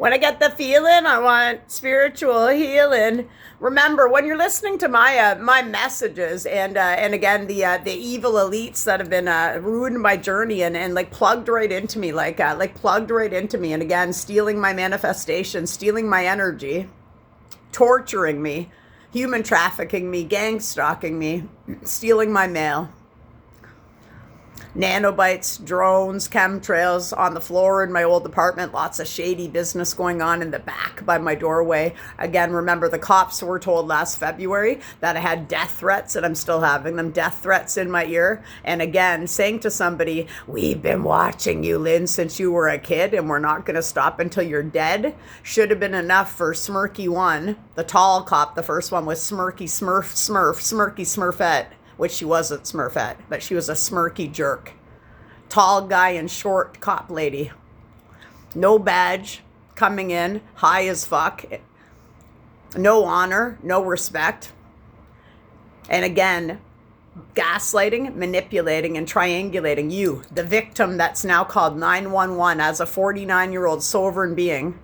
When I get the feeling, I want spiritual healing. Remember, when you're listening to my my messages, and again the evil elites that have been ruined my journey and like plugged right into me, like plugged right into me, and again stealing my manifestation, stealing my energy, torturing me, human trafficking me, gang stalking me, stealing my mail. Nanobites, drones, chemtrails on the floor in my old apartment. Lots of shady business going on in the back by my doorway. Again, remember the cops were told last February that I had death threats, and I'm still having them. Death threats in my ear. And again, saying to somebody, we've been watching you, Lynn, since you were a kid, and we're not going to stop until you're dead. Should have been enough for Smirky 1, the tall cop. The first one was Smirky Smirky Smurfette. Which she wasn't Smurfette, but she was a smirky jerk. Tall guy and short cop lady. No badge, coming in, high as fuck. No honor, no respect. And again, gaslighting, manipulating, and triangulating you, the victim that's now called 911 as a 49-year-old sovereign being.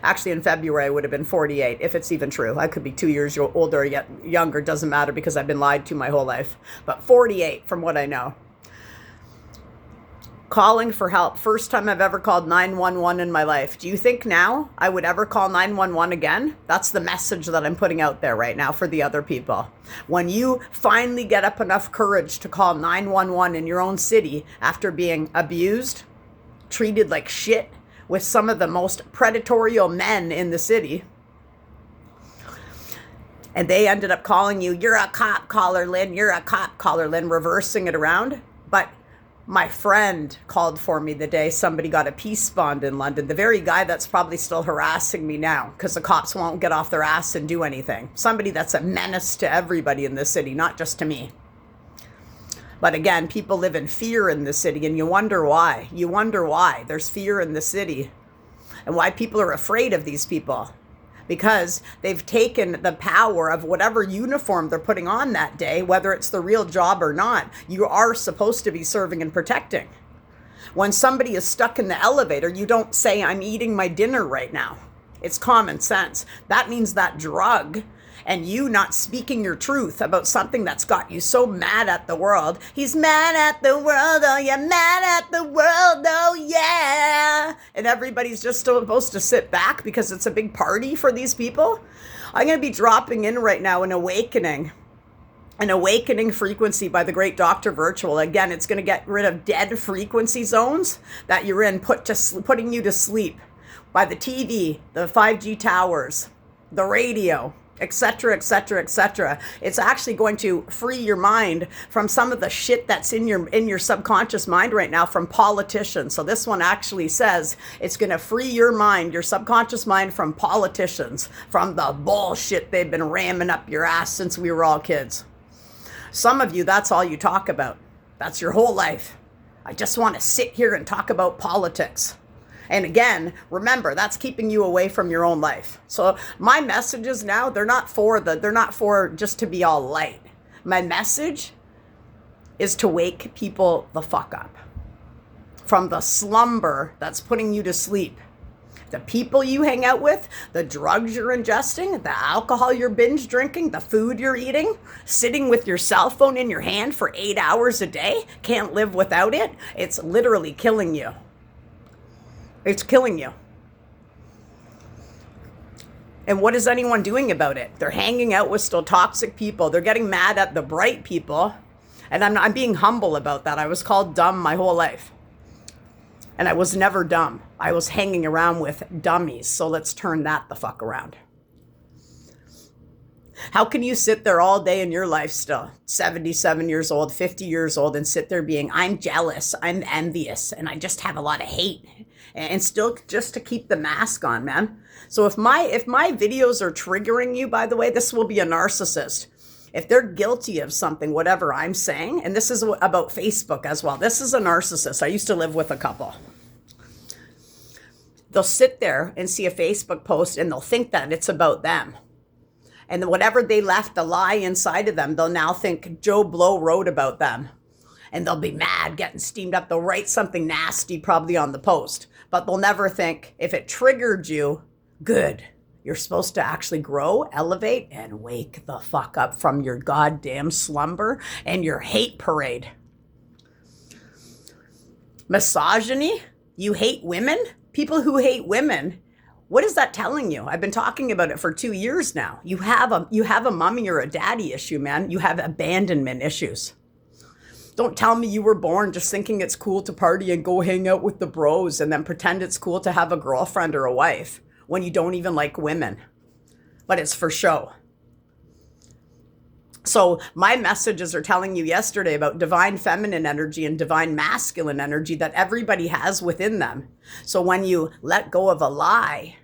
Actually, in February, I would have been 48, if it's even true. I could be 2 years older or yet younger. Doesn't matter because I've been lied to my whole life. But 48, from what I know. Calling for help. First time I've ever called 911 in my life. Do you think now I would ever call 911 again? That's the message that I'm putting out there right now for the other people. When you finally get up enough courage to call 911 in your own city after being abused, treated like shit, with some of the most predatory men in the city. And they ended up calling you, you're a cop caller, Lynn, you're a cop caller, Lynn, reversing it around. But my friend called for me the day somebody got a peace bond in London, the very guy that's probably still harassing me now because the cops won't get off their ass and do anything. Somebody that's a menace to everybody in this city, not just to me. But again, people live in fear in the city, and you wonder why. You wonder why there's fear in the city and why people are afraid of these people. Because they've taken the power of whatever uniform they're putting on that day, whether it's the real job or not. You are supposed to be serving and protecting. When somebody is stuck in the elevator, you don't say, I'm eating my dinner right now. It's common sense. That means that drug and you not speaking your truth about something that's got you so mad at the world. He's mad at the world, oh yeah, mad at the world, oh yeah. And everybody's just supposed to sit back because it's a big party for these people. I'm going to be dropping in right now an awakening frequency by the great Dr. Virtual. Again, it's going to get rid of dead frequency zones that you're in, putting you to sleep by the TV, the 5G towers, the radio, etc., etc., etc. It's actually going to free your mind from some of the shit that's in your subconscious mind right now from politicians. So this one actually says it's going to free your mind, your subconscious mind, from politicians, from the bullshit they've been ramming up your ass since we were all kids. Some of you, that's all you talk about. That's your whole life. I just want to sit here and talk about politics. And again, remember, that's keeping you away from your own life. So my messages now, they're not for just to be all light. My message is to wake people the fuck up from the slumber that's putting you to sleep. The people you hang out with, the drugs you're ingesting, the alcohol you're binge drinking, the food you're eating, sitting with your cell phone in your hand for 8 hours a day, can't live without it. It's literally killing you. It's killing you. And what is anyone doing about it? They're hanging out with still toxic people. They're getting mad at the bright people. And I'm being humble about that. I was called dumb my whole life. And I was never dumb. I was hanging around with dummies. So let's turn that the fuck around. How can you sit there all day in your life still, 77 years old, 50 years old, and sit there being, I'm jealous, I'm envious, and I just have a lot of hate, and still just to keep the mask on, man? So if my videos are triggering you, by the way, this will be a narcissist. If they're guilty of something, whatever I'm saying, and this is about Facebook as well, this is a narcissist. I used to live with a couple. They'll sit there and see a Facebook post, and they'll think that it's about them. And whatever they left, the lie inside of them, they'll now think Joe Blow wrote about them. And they'll be mad, getting steamed up. They'll write something nasty probably on the post, but they'll never think, if it triggered you, good. You're supposed to actually grow, elevate, and wake the fuck up from your goddamn slumber and your hate parade. Misogyny? You hate women? People who hate women, what is that telling you? I've been talking about it for 2 years now. You have a mommy or a daddy issue, man. You have abandonment issues. Don't tell me you were born just thinking it's cool to party and go hang out with the bros and then pretend it's cool to have a girlfriend or a wife when you don't even like women. But it's for show. So my messages are telling you yesterday about divine feminine energy and divine masculine energy that everybody has within them. So when you let go of a lie,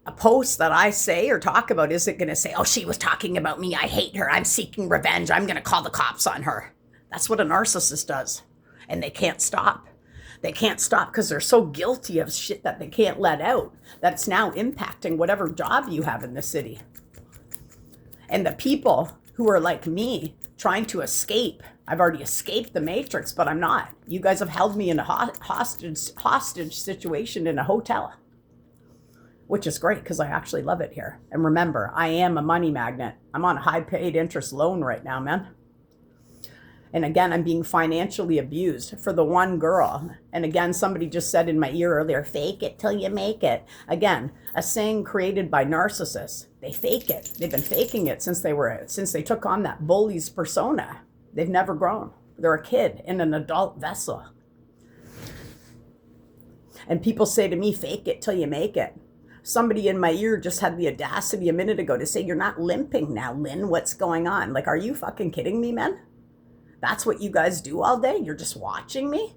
a post that I say or talk about isn't going to say, oh, she was talking about me. I hate her. I'm seeking revenge. I'm going to call the cops on her. That's what a narcissist does. And they can't stop. They can't stop because they're so guilty of shit that they can't let out, that it's now impacting whatever job you have in the city. And the people who are like me trying to escape, I've already escaped the matrix, but I'm not. You guys have held me in a hostage situation in a hotel, which is great because I actually love it here. And remember, I am a money magnet. I'm on a high paid interest loan right now, man. And again, I'm being financially abused for the one girl. And again, somebody just said in my ear earlier, fake it till you make it. Again, a saying created by narcissists. They fake it. They've been faking it since they took on that bully's persona. They've never grown. They're a kid in an adult vessel. And people say to me, fake it till you make it. Somebody in my ear just had the audacity a minute ago to say, you're not limping now, Lynn. What's going on? Like, are you fucking kidding me, man? That's what you guys do all day? You're just watching me?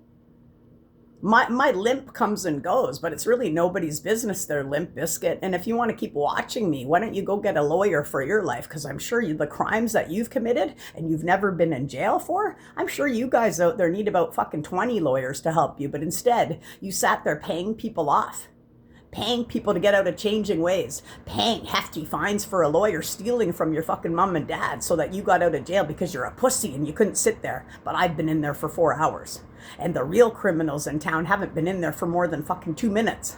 My limp comes and goes, but it's really nobody's business, their limp biscuit. And if you want to keep watching me, why don't you go get a lawyer for your life? Because I'm sure the crimes that you've committed and you've never been in jail for, I'm sure you guys out there need about fucking 20 lawyers to help you. But instead, you sat there paying people off. Paying people to get out of changing ways, paying hefty fines for a lawyer, stealing from your fucking mom and dad so that you got out of jail because you're a pussy and you couldn't sit there. But I've been in there for 4 hours. And the real criminals in town haven't been in there for more than fucking 2 minutes.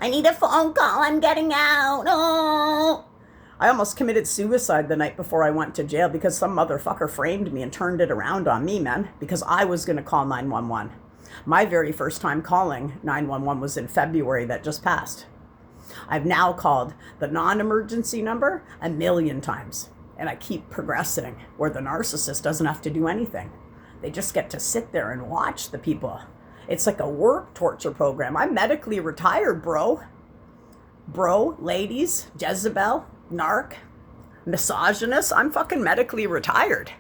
I need a phone call. I'm getting out. Oh. I almost committed suicide the night before I went to jail because some motherfucker framed me and turned it around on me, man, because I was going to call 911. My very first time calling 911 was in February that just passed. I've now called the non-emergency number 1 million times, and I keep progressing where the narcissist doesn't have to do anything. They just get to sit there and watch the people. It's like a work torture program. I'm medically retired, bro. Bro, ladies, Jezebel, narc, misogynist, I'm fucking medically retired.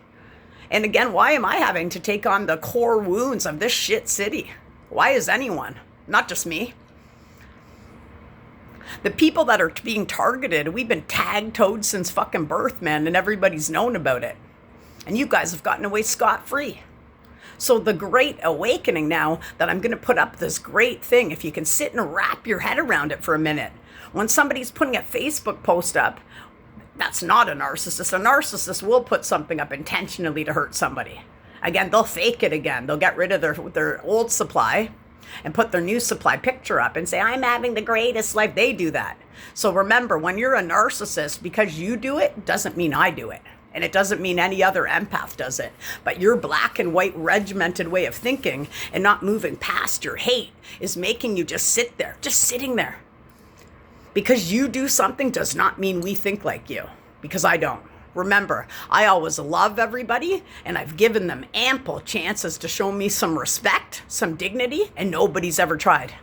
And again, why am I having to take on the core wounds of this shit city? Why is anyone? Not just me. The people that are being targeted, we've been tag-toed since fucking birth, man, and everybody's known about it. And you guys have gotten away scot-free. So the great awakening now that I'm going to put up this great thing, if you can sit and wrap your head around it for a minute. When somebody's putting a Facebook post up, that's not a narcissist. A narcissist will put something up intentionally to hurt somebody. Again, they'll fake it again. They'll get rid of their old supply and put their new supply picture up and say, I'm having the greatest life. They do that. So remember, when you're a narcissist, because you do it, doesn't mean I do it. And it doesn't mean any other empath does it. But your black and white regimented way of thinking and not moving past your hate is making you just sit there, just sitting there. Because you do something does not mean we think like you, because I don't. Remember, I always love everybody, and I've given them ample chances to show me some respect, some dignity, and nobody's ever tried.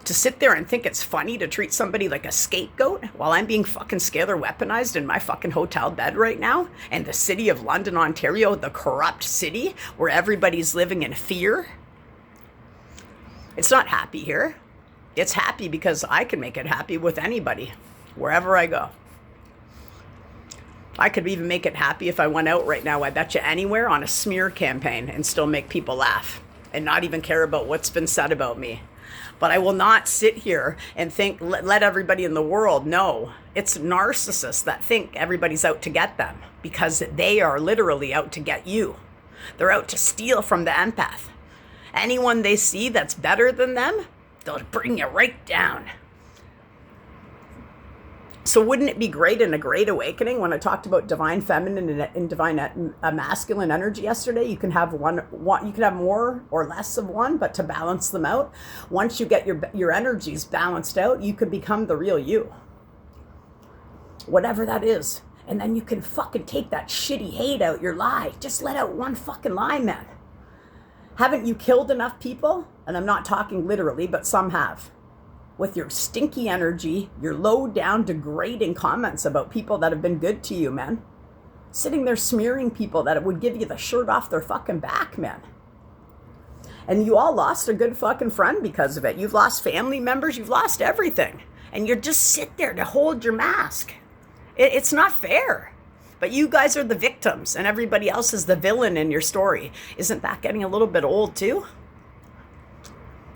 To sit there and think it's funny to treat somebody like a scapegoat while I'm being fucking scalar weaponized in my fucking hotel bed right now, and the city of London, Ontario, the corrupt city where everybody's living in fear. It's not happy here. It's happy because I can make it happy with anybody, wherever I go. I could even make it happy if I went out right now, I bet you anywhere, on a smear campaign and still make people laugh and not even care about what's been said about me. But I will not sit here and think, let everybody in the world know. It's narcissists that think everybody's out to get them, because they are literally out to get you. They're out to steal from the empath. Anyone they see that's better than them, they'll bring you right down. So wouldn't it be great in a great awakening, when I talked about divine feminine and divine masculine energy yesterday, you can have one, you can have more or less of one, but to balance them out, once you get your energies balanced out, you can become the real you. Whatever that is. And then you can fucking take that shitty hate out your lie. Just let out one fucking lie, man. Haven't you killed enough people? And I'm not talking literally, but some have. With your stinky energy, your low down degrading comments about people that have been good to you, man. Sitting there smearing people that would give you the shirt off their fucking back, man. And you all lost a good fucking friend because of it. You've lost family members, you've lost everything. And you just sit there to hold your mask. It's not fair. But you guys are the victims and everybody else is the villain in your story. Isn't that getting a little bit old too?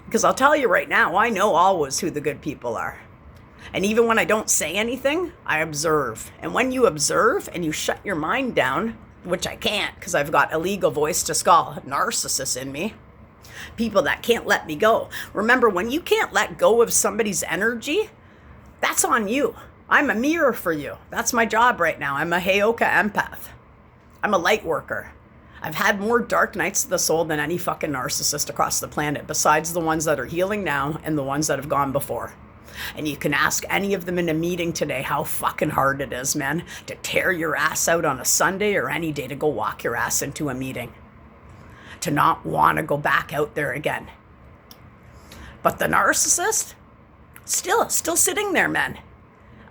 Because I'll tell you right now, I know always who the good people are. And even when I don't say anything, I observe. And when you observe and you shut your mind down, which I can't because I've got illegal voice to skull narcissists in me, people that can't let me go. Remember, when you can't let go of somebody's energy, that's on you. I'm a mirror for you. That's my job right now. I'm a Heyoka empath. I'm a light worker. I've had more dark nights of the soul than any fucking narcissist across the planet, besides the ones that are healing now and the ones that have gone before. And you can ask any of them in a meeting today how fucking hard it is, man, to tear your ass out on a Sunday or any day to go walk your ass into a meeting. To not want to go back out there again. But the narcissist, still sitting there, man.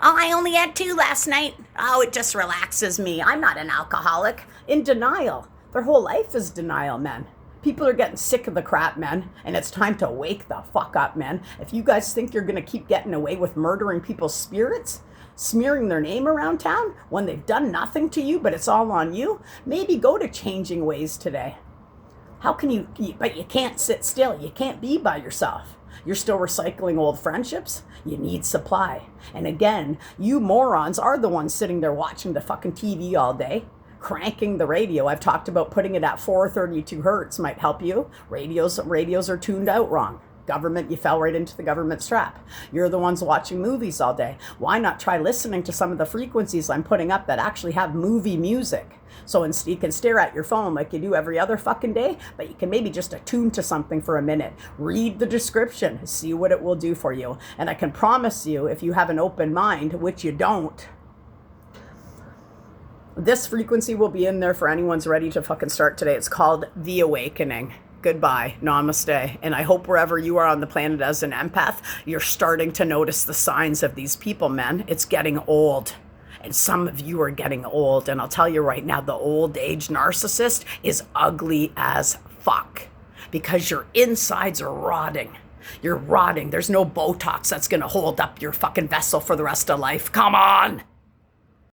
Oh, I only had 2 last night. Oh, it just relaxes me. I'm not an alcoholic. In denial. Their whole life is denial, man. People are getting sick of the crap, man. And it's time to wake the fuck up, man. If you guys think you're going to keep getting away with murdering people's spirits, smearing their name around town when they've done nothing to you, but it's all on you, maybe go to Changing Ways today. How can you, but you can't sit still. You can't be by yourself. You're still recycling old friendships. You need supply. And again, you morons are the ones sitting there watching the fucking TV all day, cranking the radio. I've talked about putting it at 432 hertz might help you. Radios are tuned out wrong. Government, you fell right into the government's trap. You're the ones watching movies all day. Why not try listening to some of the frequencies I'm putting up that actually have movie music? So you can stare at your phone like you do every other fucking day, but you can maybe just attune to something for a minute. Read the description, see what it will do for you. And I can promise you, if you have an open mind, which you don't, this frequency will be in there for anyone's ready to fucking start today. It's called The Awakening. Goodbye. Namaste. And I hope wherever you are on the planet as an empath, you're starting to notice the signs of these people, man. It's getting old. And some of you are getting old. And I'll tell you right now, the old age narcissist is ugly as fuck. Because your insides are rotting. You're rotting. There's no Botox that's going to hold up your fucking vessel for the rest of life. Come on.